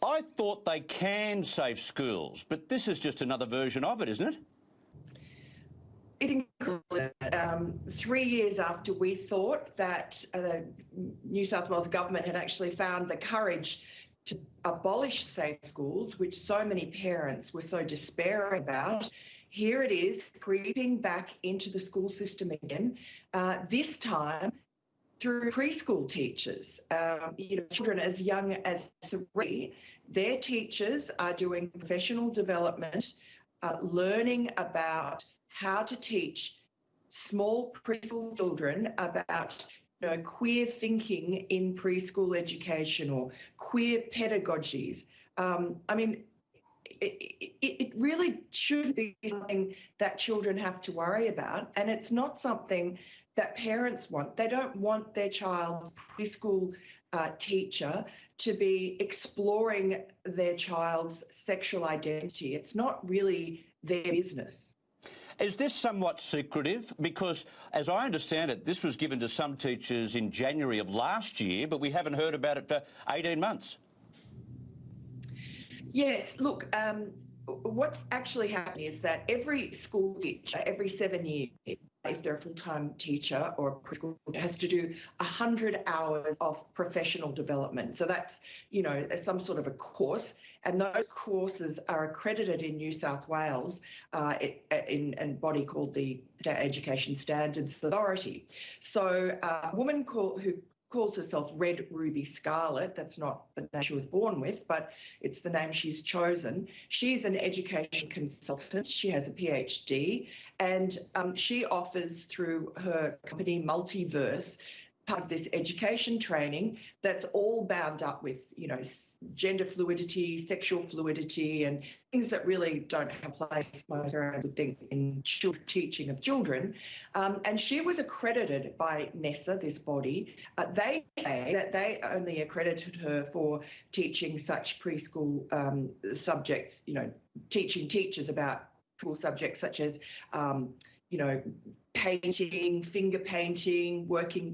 I thought they can save schools, but this is just another version of it, isn't it? It included 3 years after we thought that the New South Wales government had actually found the courage to abolish safe schools, which so many parents were so despairing about. Here it is, creeping back into the school system again, this time through preschool teachers. Children as young as 3, their teachers are doing professional development, learning about how to teach small preschool children about queer thinking in preschool education or queer pedagogies. It really should be something that children have to worry about, and it's not something that parents want. They don't want their child's preschool teacher to be exploring their child's sexual identity. It's not really their business. Is this somewhat secretive? Because, as I understand it, this was given to some teachers in January of last year, but we haven't heard about it for 18 months. Yes, look, what's actually happening is that every school teacher, every 7 years, if they're a full-time teacher or a preschool, has to do 100 hours of professional development. So that's, some sort of a course, and those courses are accredited in New South Wales in a body called the State Education Standards Authority. So a woman who calls herself Red Ruby Scarlet. That's not the name she was born with, but it's the name she's chosen. She's an education consultant. She has a PhD, and she offers through her company Multiverse part of this education training that's all bound up with, gender fluidity, sexual fluidity, and things that really don't have place, I would think, in teaching of children. And she was accredited by NESA, this body. They say that they only accredited her for teaching such preschool subjects, teaching teachers about preschool subjects such as, painting, finger painting,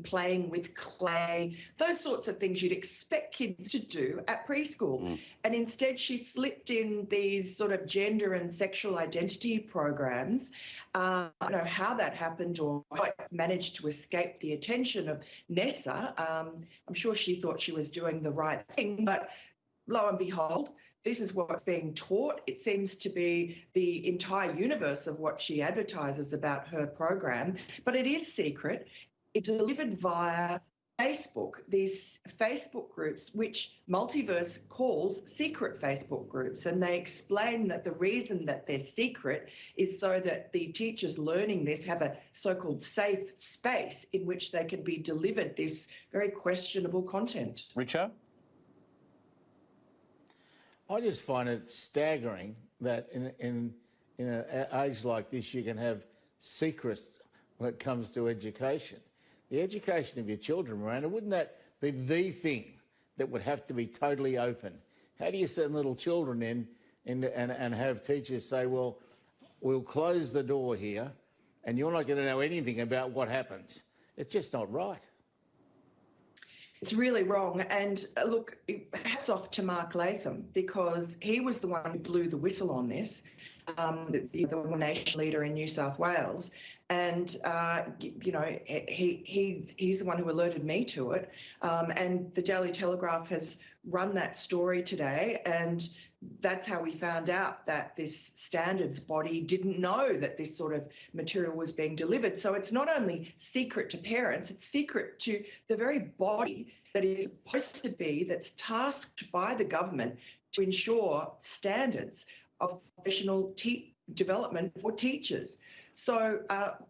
playing with clay, those sorts of things you'd expect kids to do at preschool. And instead she slipped in these sort of gender and sexual identity programs. I don't know how that happened or how it managed to escape the attention of NESA. I'm sure she thought she was doing the right thing, but lo and behold, this is what's being taught. It seems to be the entire universe of what she advertises about her program, but it is secret. It's delivered via Facebook, these Facebook groups, which Multiverse calls secret Facebook groups. And they explain that the reason that they're secret is so that the teachers learning this have a so-called safe space in which they can be delivered this very questionable content. Richard? I just find it staggering that in an age like this you can have secrets when it comes to education. The education of your children, Miranda, wouldn't that be the thing that would have to be totally open? How do you send little children in and have teachers say, well, we'll close the door here and you're not going to know anything about what happens? It's just not right. It's really wrong. And look, hats off to Mark Latham, because he was the one who blew the whistle on this, the nation leader in New South Wales. And, he's the one who alerted me to it. And the Daily Telegraph has run that story today. And that's how we found out that this standards body didn't know that this sort of material was being delivered. So it's not only secret to parents, it's secret to the very body that is supposed to be, that's tasked by the government to ensure standards of professional development for teachers. So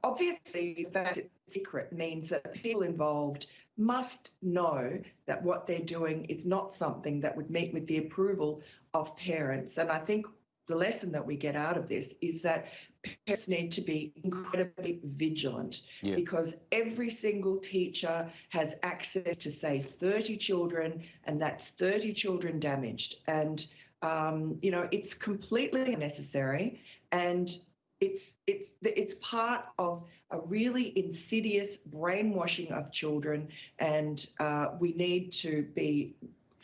obviously the fact it's secret means that the people involved must know that what they're doing is not something that would meet with the approval of parents. And I think the lesson that we get out of this is that parents need to be incredibly vigilant, because every single teacher has access to, say, 30 children, and that's 30 children damaged. And, it's completely unnecessary, and it's part of a really insidious brainwashing of children, and we need to be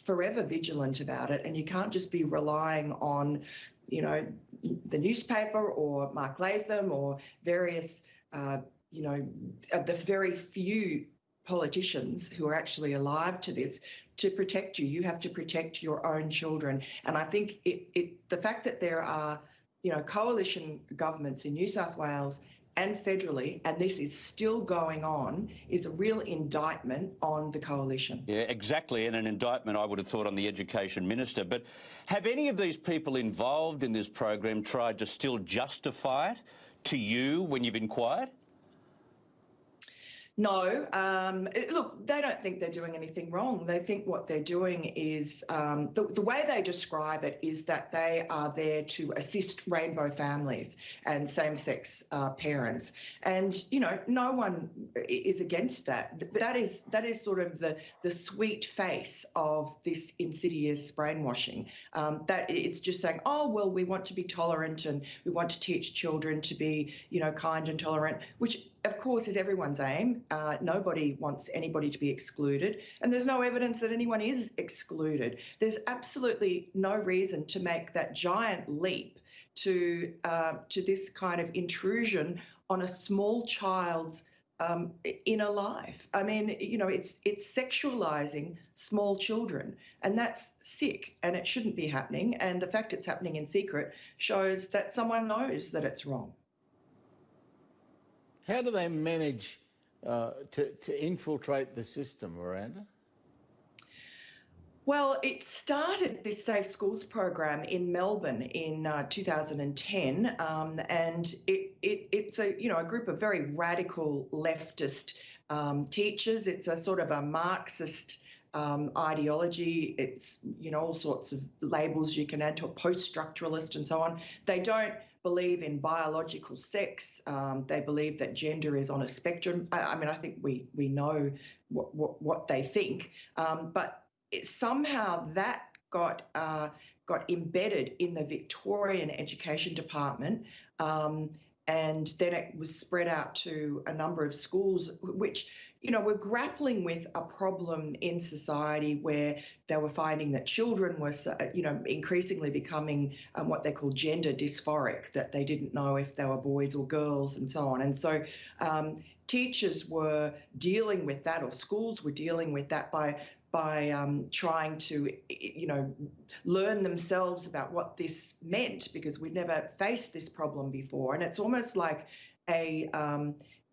forever vigilant about it, and you can't just be relying on, you know, the newspaper or Mark Latham or various, you know, the very few politicians who are actually alive to this to protect you. You have to protect your own children. And I think the fact that there are, you know, coalition governments in New South Wales and federally, and this is still going on, is a real indictment on the coalition. Yeah, exactly, and an indictment, I would have thought, on the Education Minister. But have any of these people involved in this program tried to still justify it to you when you've inquired? No. Look, they don't think they're doing anything wrong. They think what they're doing is, the way they describe it is that they are there to assist rainbow families and same-sex parents. And, you know, no one is against that. That is sort of the sweet face of this insidious brainwashing. That it's just saying, oh, well, we want to be tolerant and we want to teach children to be, you know, kind and tolerant, which of course is everyone's aim. Nobody wants anybody to be excluded, and there's no evidence that anyone is excluded. There's absolutely no reason to make that giant leap to this kind of intrusion on a small child's inner life. I mean, you know, it's sexualizing small children, and that's sick, and it shouldn't be happening. And the fact it's happening in secret shows that someone knows that it's wrong. How do they manage to infiltrate the system, Miranda? Well, it started, this Safe Schools program, in Melbourne in 2010, and it's a group of very radical leftist teachers. It's a sort of a Marxist ideology. It's, you know, all sorts of labels you can add to it, post-structuralist and so on. They don't believe in biological sex. They believe that gender is on a spectrum. I mean, I think we know what they think, but somehow that got embedded in the Victorian Education Department, and then it was spread out to a number of schools, which, you know, were grappling with a problem in society where they were finding that children were, you know, increasingly becoming what they call gender dysphoric, that they didn't know if they were boys or girls and so on. And so teachers were dealing with that, or schools were dealing with that by trying to, you know, learn themselves about what this meant, because we'd never faced this problem before. And it's almost like a,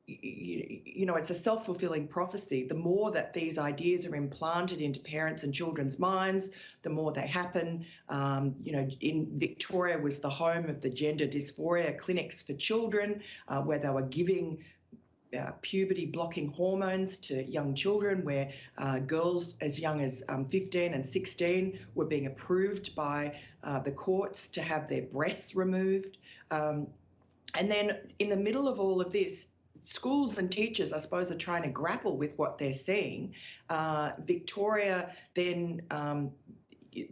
you know, it's a self-fulfilling prophecy. The more that these ideas are implanted into parents and children's minds, the more they happen. You know, in Victoria was the home of the gender dysphoria clinics for children, where they were giving puberty blocking hormones to young children, where girls as young as 15 and 16 were being approved by the courts to have their breasts removed. And then in the middle of all of this, schools and teachers, I suppose, are trying to grapple with what they're seeing. Victoria then,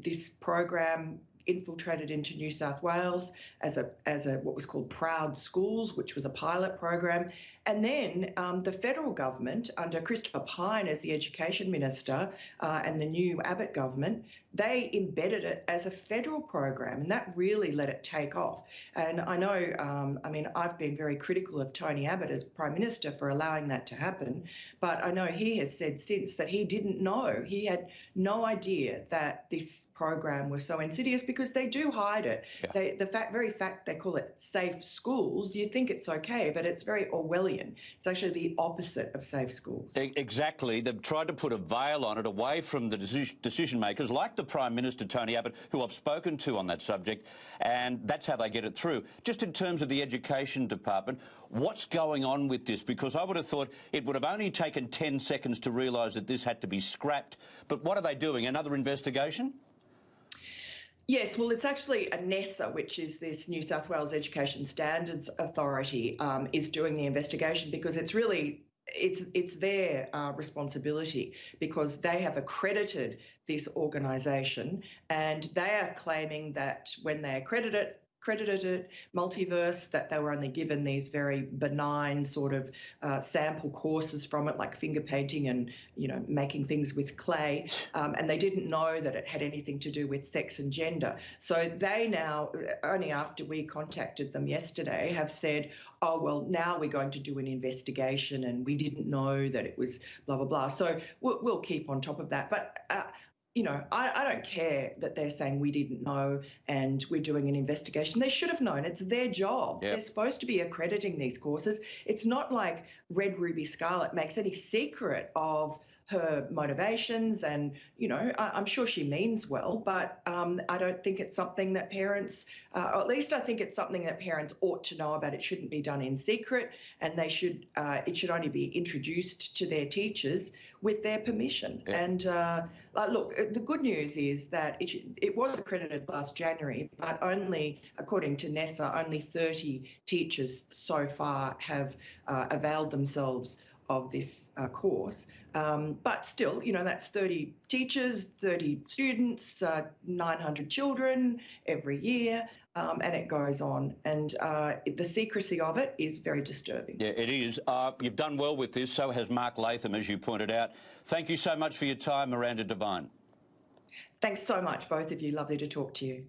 this program infiltrated into New South Wales as a what was called Proud Schools, which was a pilot program. And then the federal government, under Christopher Pyne as the Education Minister, and the new Abbott government, they embedded it as a federal program, and that really let it take off. And I know, I mean, I've been very critical of Tony Abbott as Prime Minister for allowing that to happen, but I know he has said since that he didn't know. He had no idea that this program was so insidious, because they do hide it. Yeah. The very fact they call it Safe Schools, you think it's okay, but it's very Orwellian. It's actually the opposite of Safe Schools. Exactly. They've tried to put a veil on it, away from the decision makers, like the Prime Minister, Tony Abbott, who I've spoken to on that subject, and that's how they get it through. Just in terms of the Education Department, what's going on with this? Because I would have thought it would have only taken 10 seconds to realise that this had to be scrapped. But what are they doing? Another investigation? Yes, well, it's actually a NESA, which is this New South Wales Education Standards Authority, is doing the investigation, because it's really, it's their responsibility, because they have accredited this organisation, and they are claiming that when they accredit accredited multiverse, that they were only given these very benign sort of sample courses from it, like finger painting and, you know, making things with clay, and they didn't know that it had anything to do with sex and gender. So they now, only after we contacted them yesterday, have said, oh, well, now we're going to do an investigation and we didn't know that it was blah, blah, blah. So we'll keep on top of that. But you know, I don't care that they're saying we didn't know and we're doing an investigation. They should have known. It's their job. Yep. They're supposed to be accrediting these courses. It's not like Red Ruby Scarlet makes any secret of her motivations, and, you know, I'm sure she means well, but I don't think it's something that parents, or at least I think it's something that parents ought to know about. It shouldn't be done in secret, and they should, it should only be introduced to their teachers with their permission. Yeah. And look, the good news is that it was accredited last January, but only, according to NESA, only 30 teachers so far have availed themselves of this course. But still, you know, that's 30 teachers, 30 students, 900 children every year, and it goes on. And the secrecy of it is very disturbing. Yeah, it is. You've done well with this, so has Mark Latham, as you pointed out. Thank you so much for your time, Miranda Devine. Thanks so much, both of you. Lovely to talk to you.